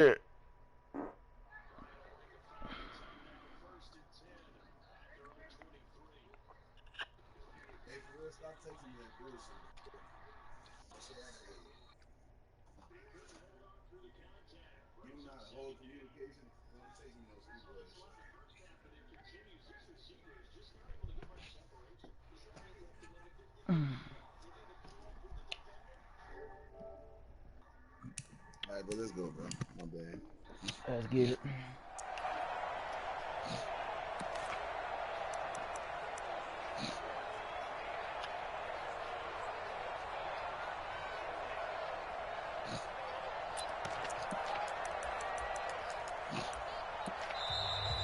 All right, but let's go, bro. My bad. Let's get it.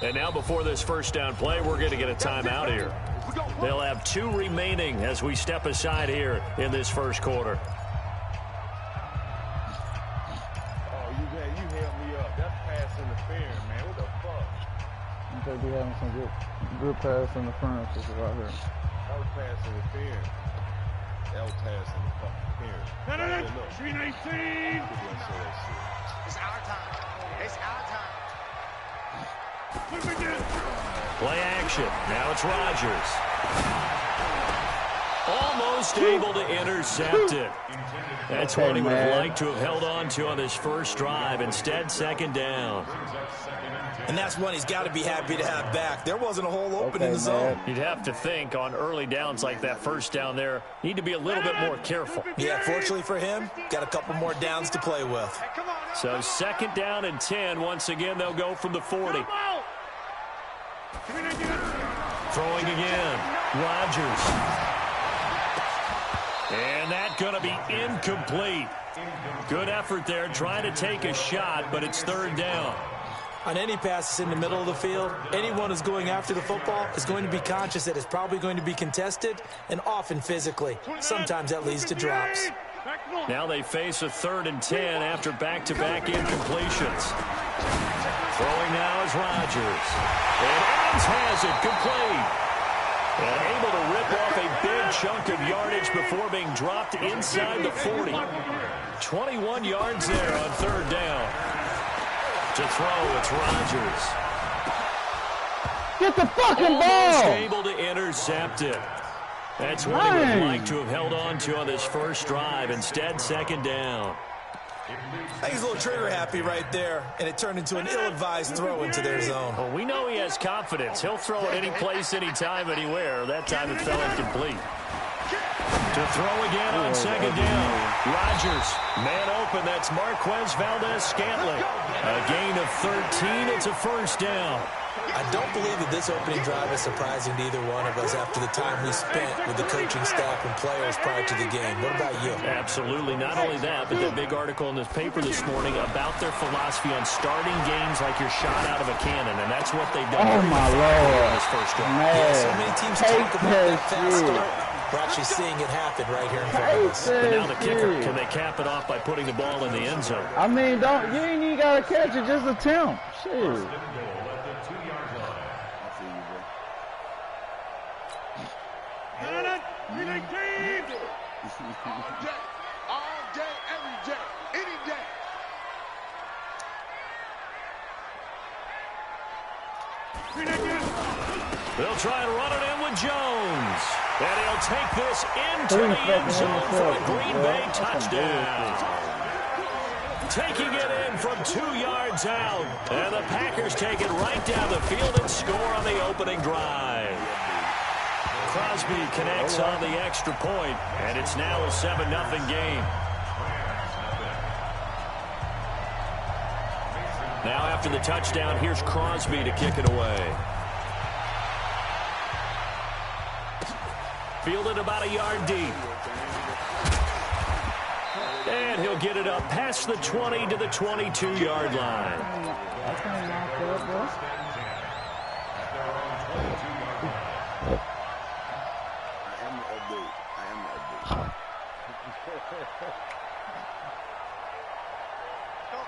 And now before this first down play, we're going to get a timeout here. They'll have 2 remaining as we step aside here in this first quarter. They be having some good pass interferences right here. That was pass interference. That was pass interference. No. 319. It's our time. It's our time. Play action. Now it's Rodgers. Almost able to intercept it. That's what he would have liked to have held on to on this first drive. Instead, second down. And that's one he's got to be happy to have back. There wasn't a hole open in the zone. You'd have to think on early downs like that first down there, need to be a little bit more careful. Yeah, fortunately for him, got a couple more downs to play with. So second down and 10. Once again, they'll go from the 40. Throwing again. Rodgers. And that's going to be incomplete. Good effort there, trying to take a shot, but it's third down. On any passes in the middle of the field, anyone who's going after the football is going to be conscious that it's probably going to be contested and often physically. Sometimes that leads to drops. Now they face a 3rd and 10 after back-to-back incompletions. Throwing now is Rodgers. And Adams has it complete. And able to rip off a big chunk of yardage before being dropped inside the 40. 21 yards there on third down. To throw, it's Rodgers. Get the fucking ball! Almost able to intercept it. That's what he would like to have held on to on this first drive. Instead, second down. I think he's a little trigger happy right there, and it turned into an ill-advised throw into their zone. Well, we know he has confidence. He'll throw it any place, anytime, anywhere. That time it fell incomplete. To throw again on second down. Rodgers, man open. That's Marquez Valdez-Scantling. A gain of 13. It's a first down. I don't believe that this opening drive is surprising to either one of us after the time we spent with the coaching staff and players prior to the game. What about you? Absolutely. Not only that, but that big article in this paper this morning about their philosophy on starting games like you're shot out of a cannon, and that's what they've done. Oh, my Lord. This first drive. Yeah, so many teams talk about that fast start. We're actually seeing it happen right here in front of us. But now the kicker, can they cap it off by putting the ball in the end zone? I mean, you ain't even got to catch it, just attempt. Shit. All day, every day, any day. They'll try and run it in with Jones. And he'll take this into the end zone for a Green Bay touchdown. Taking it in from 2 yards out. And the Packers take it right down the field and score on the opening drive. Crosby connects on the extra point, and it's now a 7-0 game. Now after the touchdown, here's Crosby to kick it away. Fielded about a yard deep. And he'll get it up past the 20 to the 22-yard line.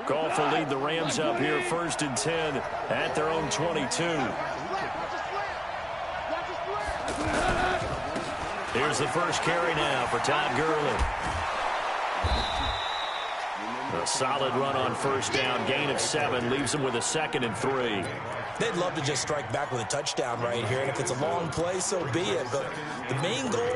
Goff will lead the Rams up here, 1st and 10 at their own 22. Here's the first carry now for Todd Gurley. A solid run on first down, gain of 7, leaves them with a 2nd and 3. They'd love to just strike back with a touchdown right here, and if it's a long play, so be it. But the main goal,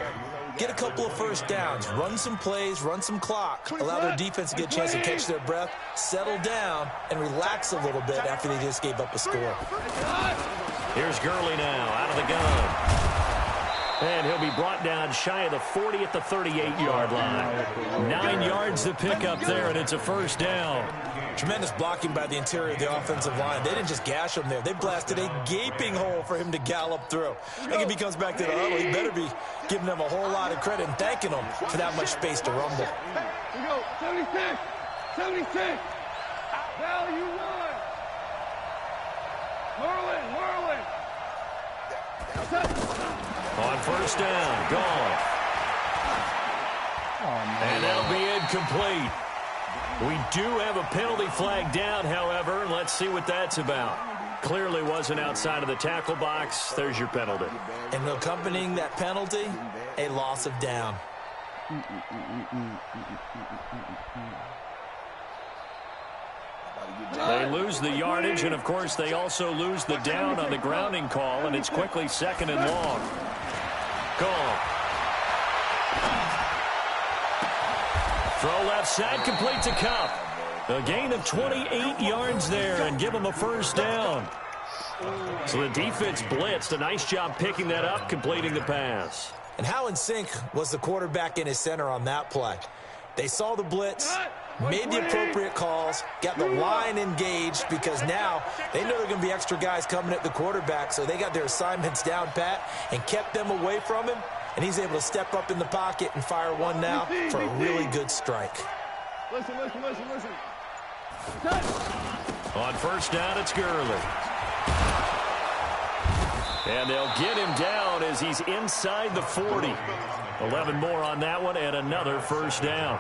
get a couple of first downs, run some plays, run some clock, allow their defense to get a chance to catch their breath, settle down, and relax a little bit after they just gave up a score. Here's Gurley now, out of the gun. And he'll be brought down shy of the 40 at the 38-yard line. 9 yards to pick up there, and it's a first down. Tremendous blocking by the interior of the offensive line. They didn't just gash him there. They blasted a gaping hole for him to gallop through. I think if he comes back to the huddle, he better be giving them a whole lot of credit and thanking them for that much space to rumble. Here we go. 76. 76. Now you won. Merlin. On first down, gone. And that'll be incomplete. We do have a penalty flag down, however, and let's see what that's about. Clearly wasn't outside of the tackle box. There's your penalty. And accompanying that penalty, a loss of down. They lose the yardage, and, of course, they also lose the down on the grounding call, and it's quickly 2nd and long. Call. Throw left side, complete to Cup. A gain of 28 yards there, and give them a first down. So the defense blitzed. A nice job picking that up, completing the pass. And how in sync was the quarterback and his center on that play? They saw the blitz, made the appropriate calls, got the line engaged, because now they know there are going to be extra guys coming at the quarterback, so they got their assignments down pat and kept them away from him, and he's able to step up in the pocket and fire one now for a really good strike. Listen. On first down, it's Gurley. And they'll get him down as he's inside the 40. 11 more on that one, and another first down.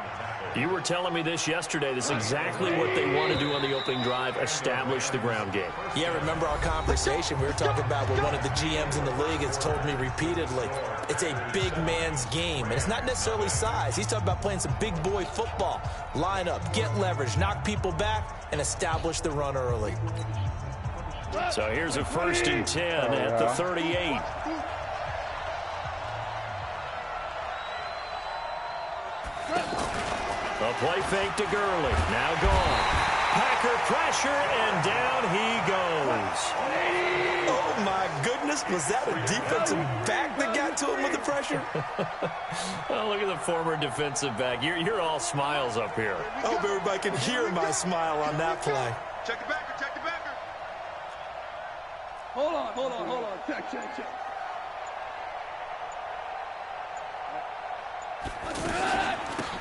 You were telling me this yesterday. This is exactly what they want to do on the opening drive, establish the ground game. Yeah, remember our conversation? We were talking about what one of the GMs in the league has told me repeatedly. It's a big man's game, and it's not necessarily size. He's talking about playing some big boy football. Line up, get leverage, knock people back, and establish the run early. So here's a 1st and 10 at the 38. A play fake to Gurley. Now gone. Packer pressure, and down he goes. Oh, my goodness. Was that a defensive back that got to him with the pressure? Oh, look at the former defensive back. You're all smiles up here. I hope everybody can hear my smile on that play. Check the backer. Hold on. Check.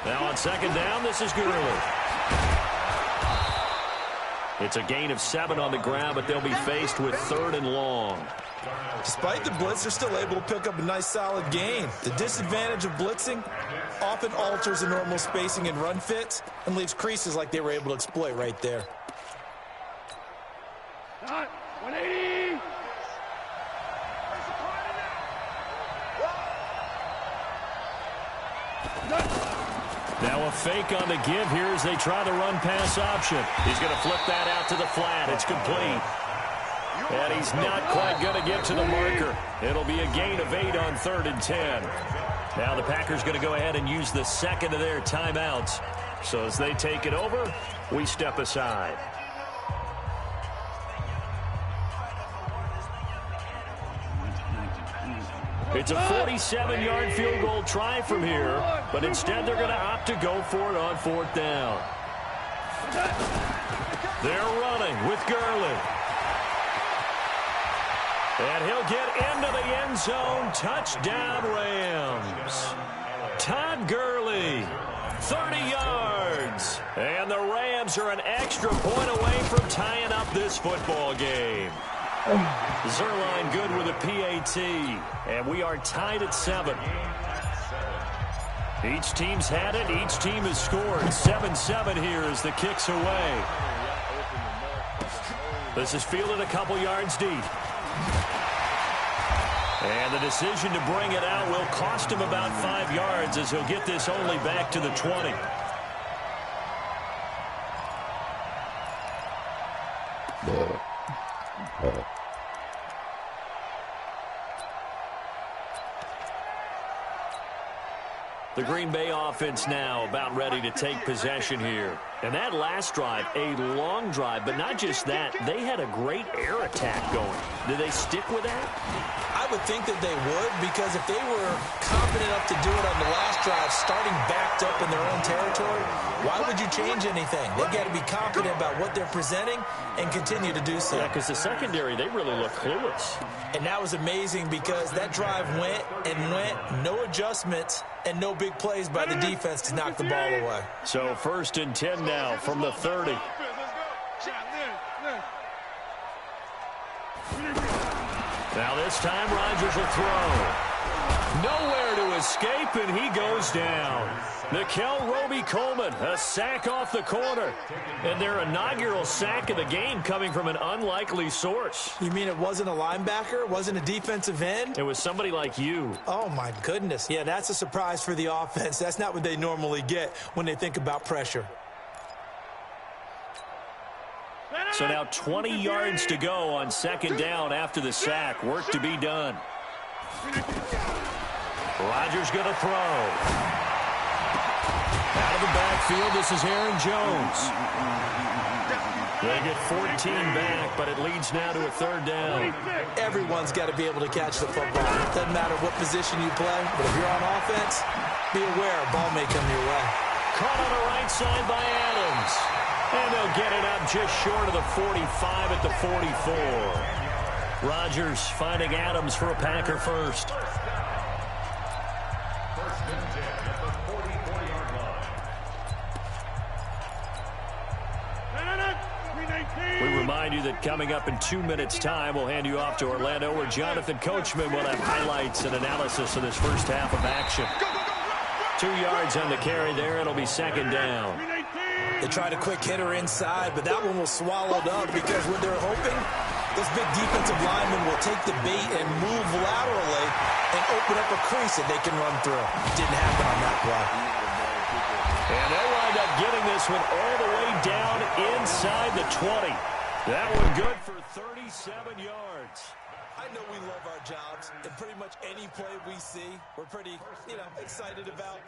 Now on 2nd down, this is Gurley. It's a gain of 7 on the ground, but they'll be faced with 3rd and long. Despite the blitz, they're still able to pick up a nice, solid gain. The disadvantage of blitzing often alters the normal spacing and run fits and leaves creases like they were able to exploit right there. 180. Now a fake on the give here as they try the run pass option. He's going to flip that out to the flat. It's complete. And he's not quite going to get to the marker. It'll be a gain of 8 on 3rd and 10. Now the Packers going to go ahead and use the 2nd of their timeouts. So as they take it over, we step aside. It's a 47-yard field goal try from here, but instead they're going to opt to go for it on 4th down. They're running with Gurley. And he'll get into the end zone. Touchdown, Rams. Todd Gurley, 30 yards. And the Rams are an extra point away from tying up this football game. Zerline good with a PAT, and we are tied at 7. Each team's had it. Each team has scored. 7-7 here as the kick's away. This is fielded a couple yards deep. And the decision to bring it out will cost him about 5 yards as he'll get this only back to the 20. The Green Bay offense now about ready to take possession here. And that last drive, a long drive, but not just that. They had a great air attack going. Do they stick with that? I would think that they would, because if they were confident enough to do it on the last drive, starting backed up in their own territory, why would you change anything? They've got to be confident about what they're presenting and continue to do so. Yeah, because the secondary, they really look clueless. And that was amazing because that drive went and went, no adjustments, and no big plays by the defense to knock the ball away. So 1st and 10 now from the 30. Now this time Rodgers will throw. Nowhere to escape, and he goes down. Nickel Roby-Coleman, a sack off the corner. And their inaugural sack of the game coming from an unlikely source. You mean it wasn't a linebacker? It wasn't a defensive end? It was somebody like you. Oh, my goodness. Yeah, that's a surprise for the offense. That's not what they normally get when they think about pressure. So now 20 yards to go on 2nd down after the sack. Work to be done. Rodgers going to throw. Out of the backfield, this is Aaron Jones. They get 14 back, but it leads now to a 3rd down. Everyone's got to be able to catch the football. Doesn't matter what position you play, but if you're on offense, be aware a ball may come your way. Caught on the right side by Adams. And they'll get it up just short of the 45 at the 44. Rodgers finding Adams for a Packer first. We remind you that coming up in 2 minutes' time, we'll hand you off to Orlando, where Jonathan Coachman will have highlights and analysis of this first half of action. 2 yards on the carry there. It'll be 2nd down. They tried a quick hitter inside, but that one was swallowed up because what they're hoping, this big defensive lineman will take the bait and move laterally and open up a crease that they can run through. Didn't happen on that play. And they'll wind up getting this one all the way down inside the 20. That one good for 37 yards. I know we love our jobs, and pretty much any play we see, we're pretty, excited about.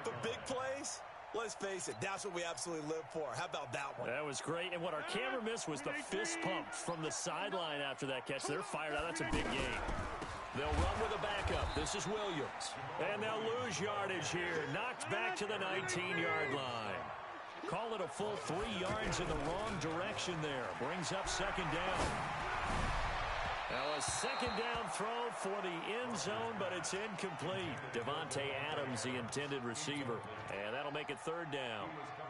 But big plays, let's face it, that's what we absolutely live for. How about that one? That was great, and what our camera missed was the fist pump from the sideline after that catch. They're fired out. That's a big game. They'll run with a backup. This is Williams. And they'll lose yardage here. Knocked back to the 19-yard line. Call it a full 3 yards in the wrong direction there. Brings up 2nd down. Now a 2nd down throw for the end zone, but it's incomplete. Devontae Adams, the intended receiver. And that'll make it 3rd down.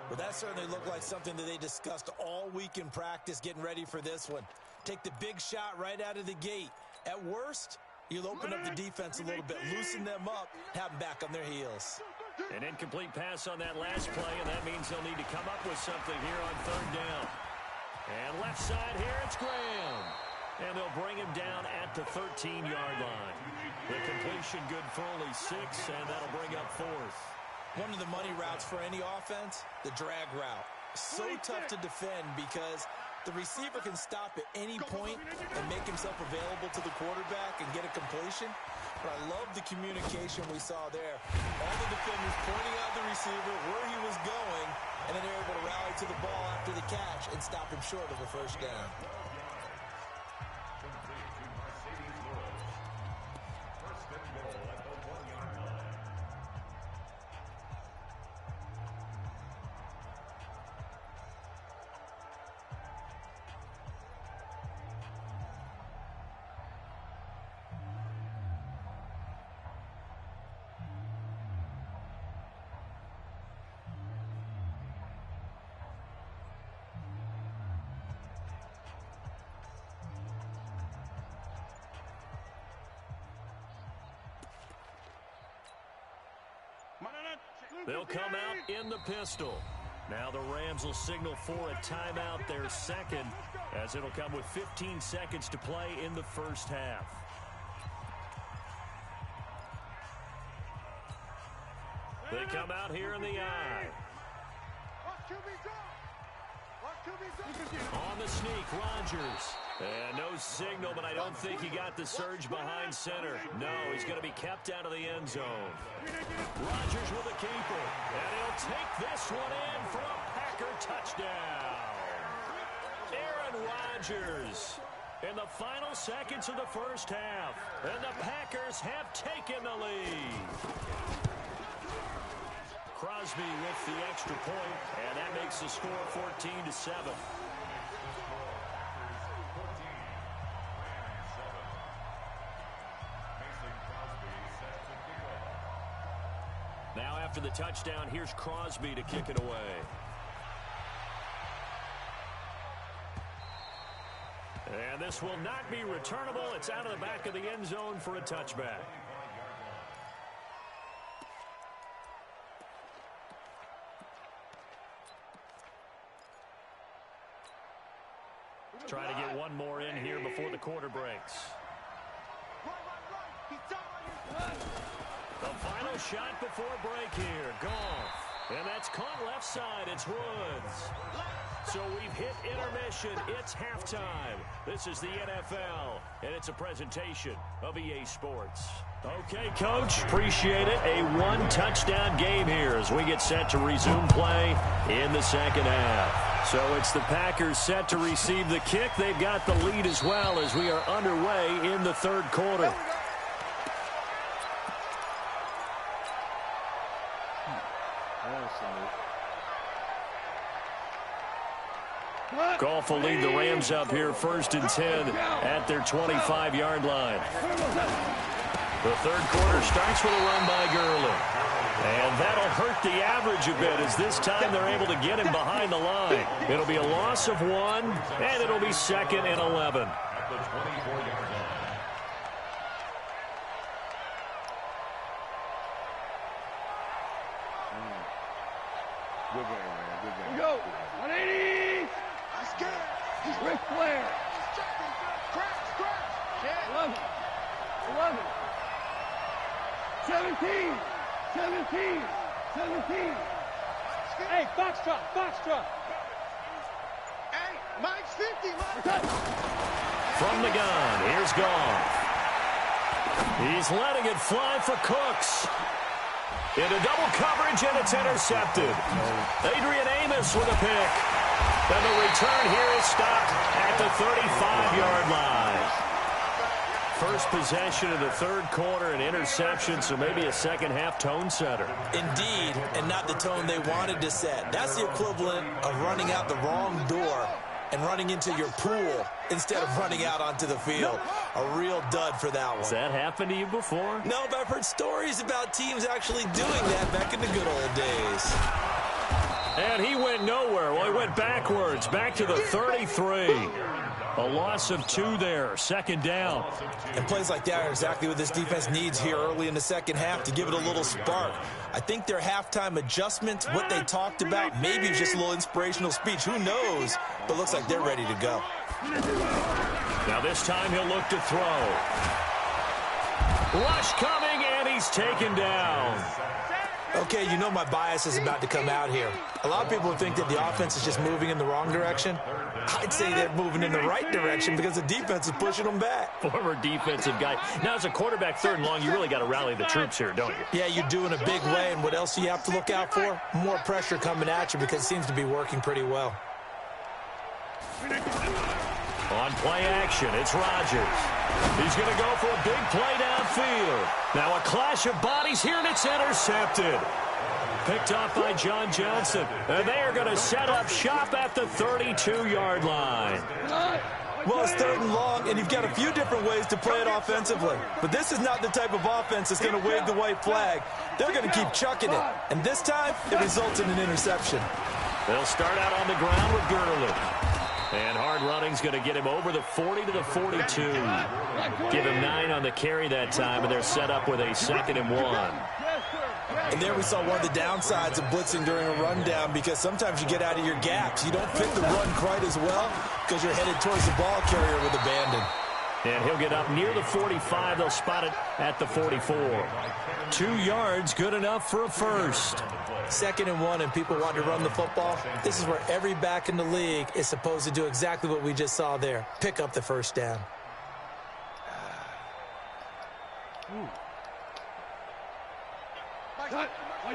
Well, that certainly looked like something that they discussed all week in practice, getting ready for this one. Take the big shot right out of the gate. At worst, you'll open up the defense a little bit, loosen them up, have them back on their heels. An incomplete pass on that last play, and that means they'll need to come up with something here on 3rd down. And left side here, it's Graham. And they'll bring him down at the 13-yard line. The completion good for only 6, and that'll bring up 4th. One of the money routes for any offense, the drag route. So tough to defend because the receiver can stop at any point and make himself available to the quarterback and get a completion. But I love the communication we saw there. All the defenders pointing out the receiver, where he was going, and then they're able to rally to the ball after the catch and stop him short of a 1st down. They'll come out in the pistol. Now the Rams will signal for a timeout, their 2nd, as it'll come with 15 seconds to play in the 1st half. They come out here in the eye. On the sneak, Rodgers. And no signal, but I don't think he got the surge behind center. No, he's going to be kept out of the end zone. Rodgers with the keeper. And he'll take this one in for a Packer touchdown. Aaron Rodgers in the final seconds of the first half. And the Packers have taken the lead. Crosby with the extra point, and that makes the score 14-7. Now after the touchdown, here's Crosby to kick it away. And this will not be returnable. It's out of the back of the end zone for a touchback. Try to get one more in here before the quarter breaks. The final shot before break here. Goff. And that's caught left side. It's Woods. So we've hit intermission. It's halftime. This is the NFL, and it's a presentation of EA Sports. Okay, Coach, appreciate it. A one-touchdown game here as we get set to resume play in the second half. So it's the Packers set to receive the kick. They've got the lead as well as we are underway in the third quarter. Goff will lead the Rams up here 1st and 10 at their 25-yard line. The third quarter starts with a run by Gurley. And that'll hurt the average a bit as this time they're able to get him behind the line. It'll be a loss of 1, and it'll be 2nd and 11. Good game, man. Good game. Go. 180. He's scared. He's Ric Flair. Scratch. 11. 17. 17. 17. Hey, Foxtrot. Hey, Mike's 50. Mike. From the gun, here's Goff. He's letting it fly for Cooks. Into double coverage, and it's intercepted. Adrian Amos with a pick. And the return here is stopped at the 35-yard line. First possession of the third quarter, an interception, so maybe a second-half tone setter. Indeed, and not the tone they wanted to set. That's the equivalent of running out the wrong door and running into your pool instead of running out onto the field. A real dud for that one. Has that happened to you before? No, but I've heard stories about teams actually doing that back in the good old days. And he went nowhere. Well, he went backwards, back to the 33. A loss of 2 there, 2nd down. And plays like that are exactly what this defense needs here early in the second half to give it a little spark. I think their halftime adjustments, what they talked about, maybe just a little inspirational speech. Who knows? But looks like they're ready to go. Now this time he'll look to throw. Rush coming, and he's taken down. Okay, you know my bias is about to come out here. A lot of people think that the offense is just moving in the wrong direction. I'd say they're moving in the right direction because the defense is pushing them back. Former defensive guy. Now, as a quarterback 3rd and long, you really got to rally the troops here, don't you? Yeah, you do in a big way, and what else do you have to look out for? More pressure coming at you because it seems to be working pretty well. On play action, it's Rodgers. He's going to go for a big play downfield. Now a clash of bodies here, and it's intercepted. Picked off by John Johnson. And they are going to set up shop at the 32-yard line. Well, it's 3rd and long, and you've got a few different ways to play it offensively. But this is not the type of offense that's going to wave the white flag. They're going to keep chucking it. And this time, it results in an interception. They'll start out on the ground with Gurley. And hard running's going to get him over the 40 to the 42. Give him 9 on the carry that time, and they're set up with a 2nd and 1. And there we saw one of the downsides of blitzing during a rundown because sometimes you get out of your gaps. You don't fit the run quite as well because you're headed towards the ball carrier with abandon. And he'll get up near the 45. They'll spot it at the 44. 2 yards, good enough for a first. 2nd and 1, and people want to run the football. This is where every back in the league is supposed to do exactly what we just saw there. Pick up the first down. Cut.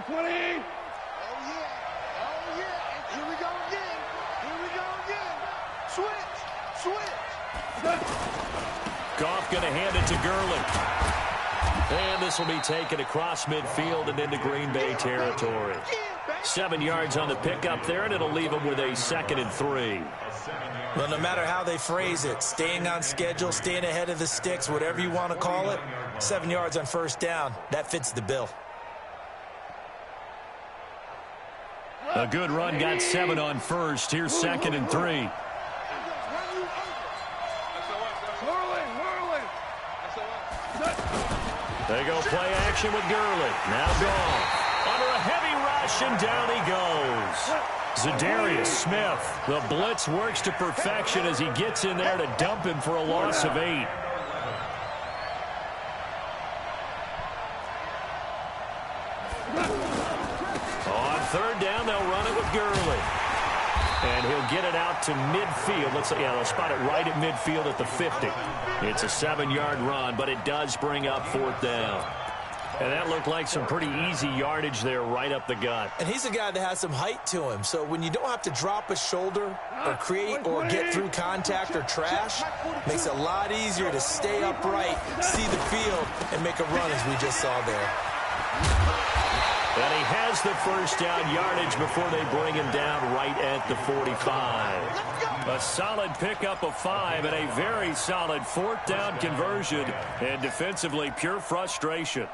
20. Oh, yeah. Oh, yeah. Here we go again. Here we go again. Switch. Goff going to hand it to Gurley. And this will be taken across midfield and into Green Bay territory. 7 yards on the pickup there, and it'll leave them with a 2nd and 3. Well, no matter how they phrase it, staying on schedule, staying ahead of the sticks, whatever you want to call it, 7 yards on first down, that fits the bill. A good run, got 7 on first. Here's 2nd and 3. They go play action with Gurley. Now Goff. Under a heavy rush, and down he goes. Zadarius Smith. The blitz works to perfection as he gets in there to dump him for a loss of 8. On 3rd down, they'll run it with Gurley. And he'll get it out to midfield. Let's say, yeah, they'll spot it right at midfield at the 50. It's a 7-yard run, but it does bring up 4th down. And that looked like some pretty easy yardage there right up the gut. And he's a guy that has some height to him. So when you don't have to drop a shoulder or create or get through contact or trash, makes it a lot easier to stay upright, see the field, and make a run as we just saw there. And he has the first down yardage before they bring him down right at the 45. A solid pickup of 5 and a very solid 4th down conversion. And defensively, pure frustration.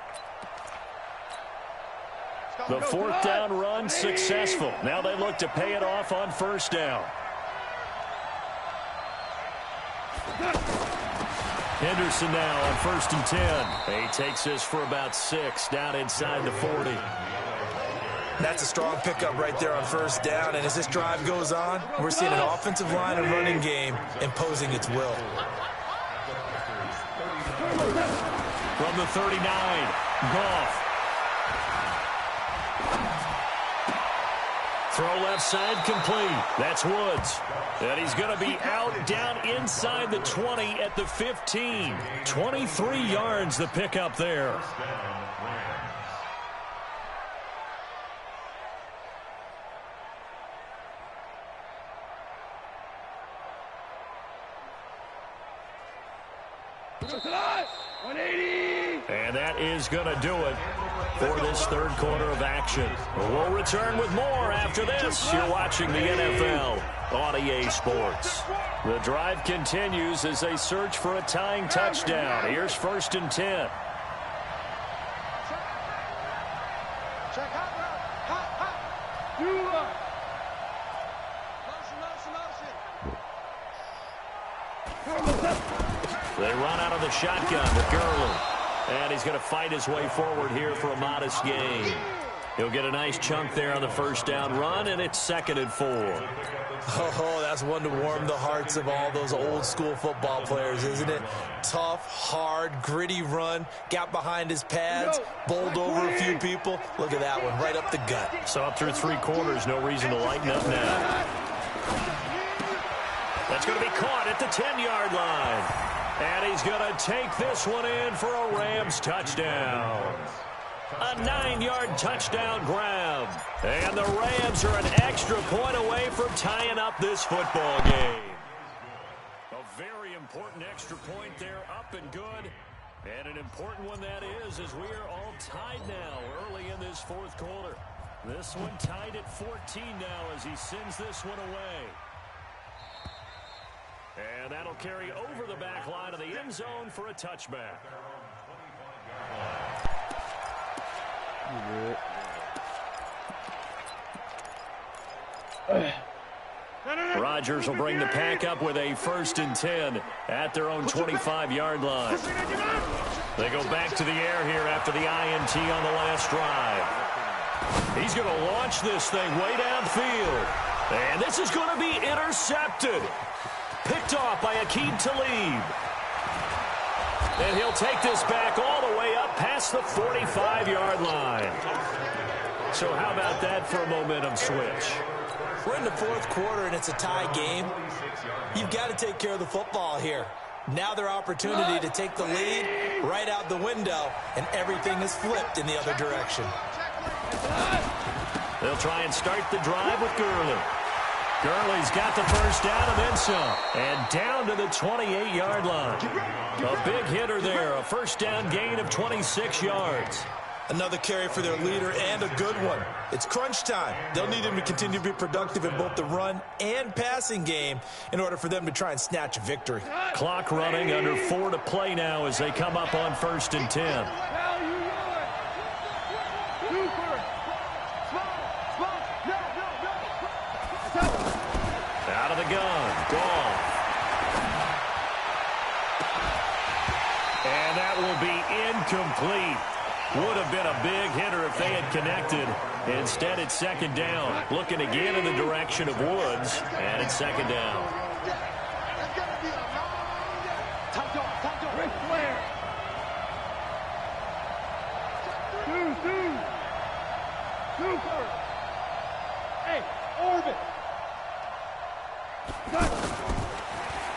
The 4th down run successful. Now they look to pay it off on 1st down. Henderson now on 1st and 10. He takes this for about 6 down inside the 40. That's a strong pickup right there on 1st down, and as this drive goes on, we're seeing an offensive line and running game imposing its will. From the 39, Goff. Throw left side complete. That's Woods. And he's going to be out down inside the 20 at the 15. 23 yards the pickup there. And that is going to do it for this 3rd quarter of action. We'll return with more after this. You're watching the NFL on EA Sports. The drive continues as they search for a tying touchdown. Here's 1st and 10. They run out of the shotgun with Gurley. And he's going to fight his way forward here for a modest gain. He'll get a nice chunk there on the 1st down run, and it's 2nd and 4. Oh, that's one to warm the hearts of all those old school football players, isn't it? Tough, hard, gritty run, got behind his pads, bowled over a few people. Look at that one, right up the gut. So up through 3 quarters, no reason to lighten up now. That's going to be caught at the 10-yard line. And he's going to take this one in for a Rams touchdown. A 9-yard touchdown grab. And the Rams are an extra point away from tying up this football game. A very important extra point there, up and good. And an important one that is, as we are all tied now early in this 4th quarter. This one tied at 14 now as he sends this one away. And that'll carry over the back line of the end zone for a touchback. Rodgers will bring the pack up with a 1st and 10 at their own 25-yard line. They go back to the air here after the INT on the last drive. He's going to launch this thing way downfield. And this is going to be intercepted. Picked off by Aqib Talib. And he'll take this back all the way up past the 45-yard line. So how about that for a momentum switch? We're in the fourth quarter, and it's a tie game. You've got to take care of the football here. Now their opportunity to take the lead right out the window, and everything is flipped in the other direction. They'll try and start the drive with Gurley. Gurley's got the first down and then some. And down to the 28-yard line. A big hitter there, a first down gain of 26 yards. Another carry for their leader and a good one. It's crunch time. They'll need him to continue to be productive in both the run and passing game in order for them to try and snatch a victory. Clock running, under 4 to play now as they come up on 1st and 10. Out of the gun, Goff. And that will be incomplete. Would have been a big hitter if they had connected. Instead, it's 2nd down. Looking again in the direction of Woods, and it's 2nd down. Hey, Orbit.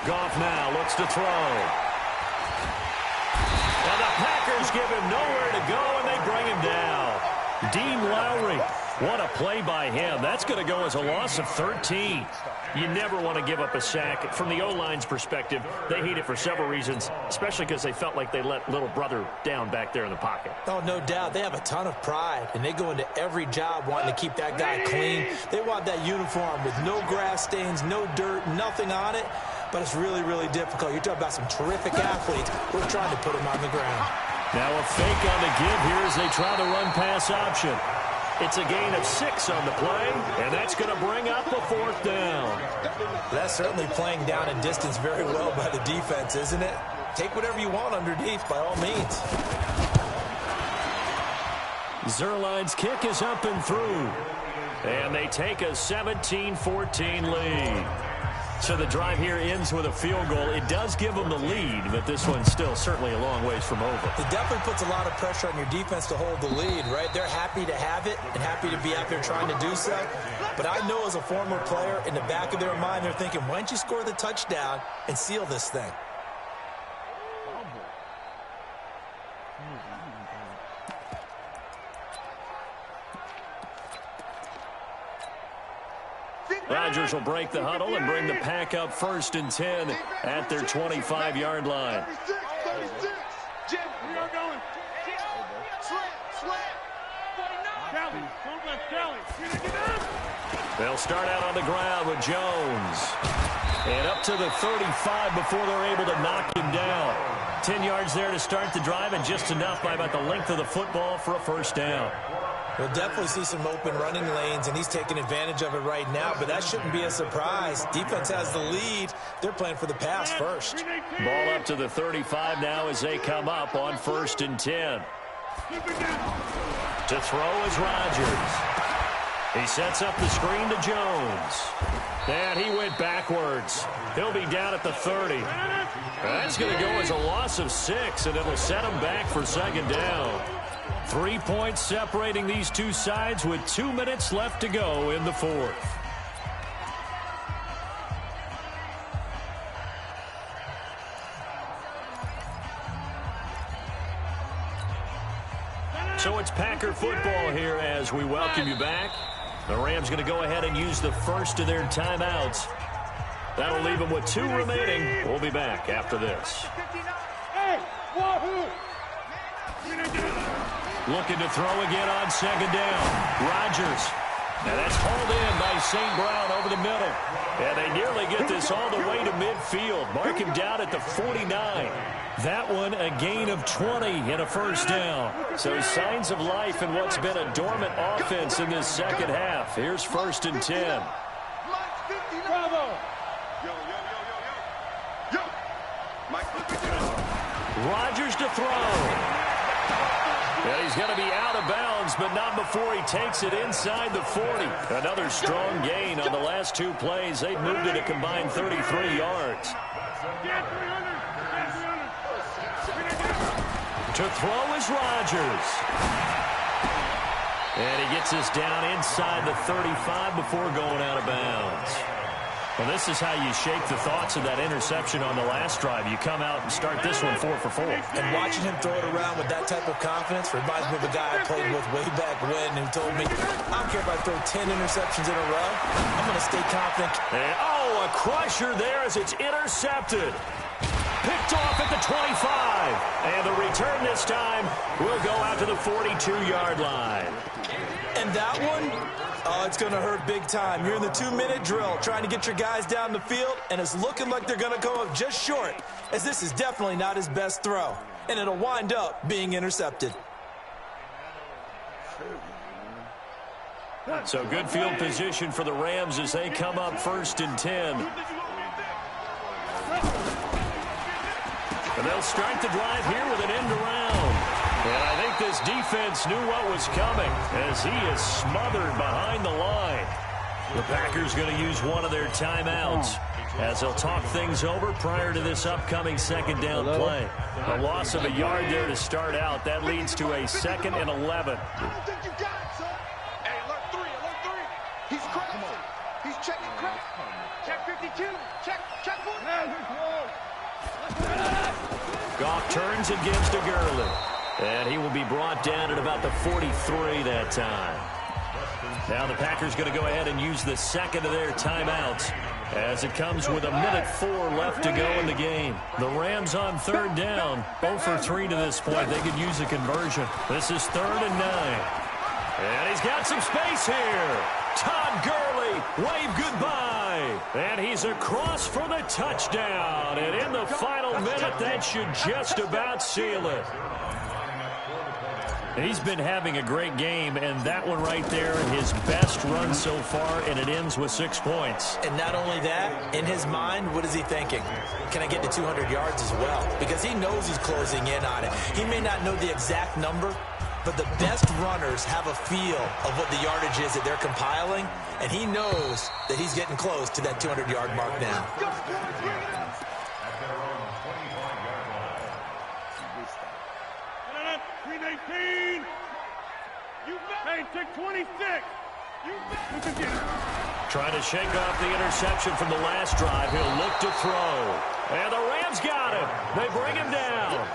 Goff now looks to throw. And the Packers give him nowhere to go, and they bring him down. Dean Lowry, what a play by him. That's going to go as a loss of 13. You never want to give up a sack. From the O-line's perspective, they hate it for several reasons, especially because they felt like they let little brother down back there in the pocket. Oh, no doubt. They have a ton of pride, and they go into every job wanting to keep that guy clean. They want that uniform with no grass stains, no dirt, nothing on it. But it's really, really difficult. You're talking about some terrific athletes. We're trying to put them on the ground. Now a fake on the give here as they try to run pass option. It's a gain of 6 on the play, and that's going to bring up a 4th down. That's certainly playing down in distance very well by the defense, isn't it? Take whatever you want underneath, by all means. Zerline's kick is up and through. And they take a 17-14 lead. So the drive here ends with a field goal. It does give them the lead, but this one's still certainly a long ways from over. It definitely puts a lot of pressure on your defense to hold the lead, right? They're happy to have it and happy to be out there trying to do so. But I know as a former player, in the back of their mind, they're thinking, why don't you score the touchdown and seal this thing? Rodgers will break the huddle and bring the Pack up 1st and 10 at their 25-yard line. 36. Jim, we are going. Slant. They'll start out on the ground with Jones. And up to the 35 before they're able to knock him down. 10 yards there to start the drive, and just enough by about the length of the football for a 1st down. We'll definitely see some open running lanes, and he's taking advantage of it right now, but that shouldn't be a surprise. Defense has the lead. They're playing for the pass first. Ball up to the 35 now as they come up on 1st and 10. To throw is Rodgers. He sets up the screen to Jones. And he went backwards. He'll be down at the 30. That's going to go as a loss of 6, and it'll set him back for 2nd down. 3 points separating these two sides with 2 minutes left to go in the 4th. So it's Packer football here as we welcome you back. The Rams going to go ahead and use the first of their timeouts. That'll leave them with 2 remaining. We'll be back after this. Hey, wahoo! Looking to throw again on 2nd down. Rodgers. Now that's hauled in by St. Brown over the middle. And they nearly get this all the way to midfield. Mark him down at the 49. That one a gain of 20 and a 1st down. So signs of life in what's been a dormant offense in this second half. Here's 1st and 10. Bravo! Rodgers to throw. And he's going to be out of bounds, but not before he takes it inside the 40. Another strong gain on the last 2 plays. They've moved it a combined 33 yards. To throw is Rodgers. And he gets us down inside the 35 before going out of bounds. Well, this is how you shake the thoughts of that interception on the last drive. You come out and start this one 4 for 4. And watching him throw it around with that type of confidence reminds me of a guy I played with way back when who told me, I don't care if I throw 10 interceptions in a row, I'm going to stay confident. And, a crusher there as it's intercepted. Picked off at the 25. And the return this time will go out to the 42-yard line. And that one, it's going to hurt big time. You're in the 2-minute drill trying to get your guys down the field, and it's looking like they're going to come up just short, as this is definitely not his best throw. And it'll wind up being intercepted. So good field position for the Rams as they come up 1st and 10. And they'll start the drive here with an end around. And I think this defense knew what was coming as he is smothered behind the line. The Packers going to use one of their timeouts as they'll talk things over prior to this upcoming 2nd down play. A loss of a yard there to start out. That leads to a 2nd and 11. I don't think you got it, son. Hey, alert 3, alert 3. He's crazy. He's checking crack. Check 52. Check 40. Goff turns and gives to Gurley. And he will be brought down at about the 43 that time. Now the Packers going to go ahead and use the 2nd of their timeouts as it comes with 1:04 left to go in the game. The Rams on 3rd down, 0 for 3 to this point. They could use a conversion. This is 3rd and 9. And he's got some space here. Todd Gurley, wave goodbye. And he's across for the touchdown. And in the final minute, that should just about seal it. He's been having a great game, and that one right there, his best run so far, and it ends with 6 points. And not only that, in his mind, what is he thinking? Can I get to 200 yards as well? Because he knows he's closing in on it. He may not know the exact number, but the best runners have a feel of what the yardage is that they're compiling, and he knows that he's getting close to that 200-yard mark now. 319. Hey, take 26. Trying to shake off the interception from the last drive. He'll look to throw. And the Rams got him. They bring him down.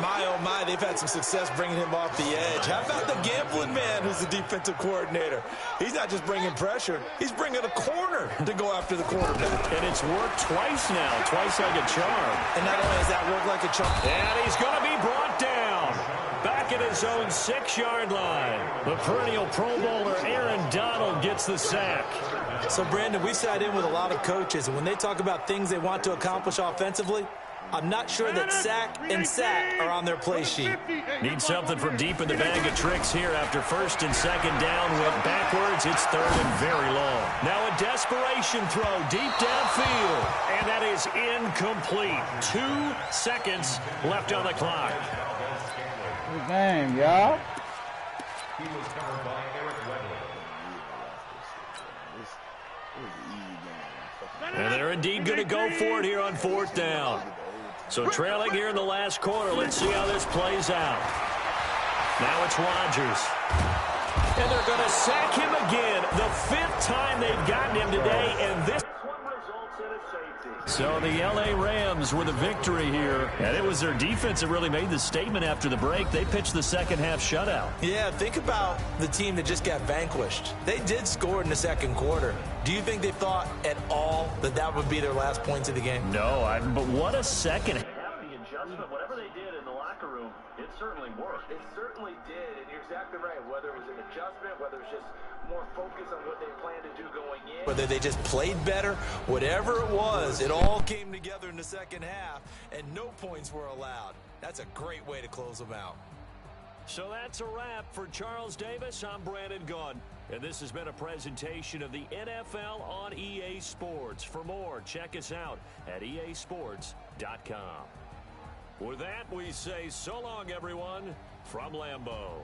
My, oh my, they've had some success bringing him off the edge. How about the gambling man who's the defensive coordinator? He's not just bringing pressure. He's bringing a corner to go after the quarterback. And it's worked twice now, twice like a charm. And not only has that worked like a charm. And he's going to be brought down. Back at his own 6-yard line. The perennial Pro Bowler Aaron Donald gets the sack. So, Brandon, we sat in with a lot of coaches, and when they talk about things they want to accomplish offensively, I'm not sure that sack and sack are on their play sheet. Need something from deep in the bag of tricks here after 1st and 2nd down. Went backwards. It's 3rd and very long. Now a desperation throw deep downfield. And that is incomplete. 2 seconds left on the clock. Good game, y'all. And they're indeed going to go for it here on 4th down. So trailing here in the last quarter. Let's see how this plays out. Now it's Rodgers. And they're going to sack him again. The 5th time they've gotten him today. And this So the L.A. Rams with a victory here. And it was their defense that really made the statement after the break. They pitched the second-half shutout. Yeah, think about the team that just got vanquished. They did score in the second quarter. Do you think they thought at all that that would be their last points of the game? No, but what a second. The adjustment, whatever they did in the locker room, it certainly worked. It certainly did, and you're exactly right. Whether it was an adjustment, whether it's just more focus on what they planned to do going in. Whether they just played better, whatever it was, it all came together in the second half, and no points were allowed. That's a great way to close them out. So that's a wrap for Charles Davis. I'm Brandon Gaudin, and this has been a presentation of the NFL on EA Sports. For more, check us out at easports.com. With that, we say so long, everyone, from Lambeau.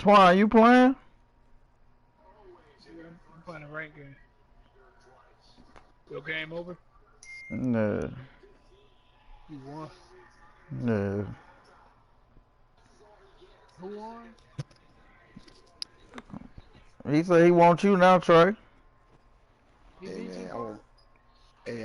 Twine, you playing? I'm playing a rank game. Your game over? No. You won. No. Who won? He said he wants you now, Trey. Hey, man, I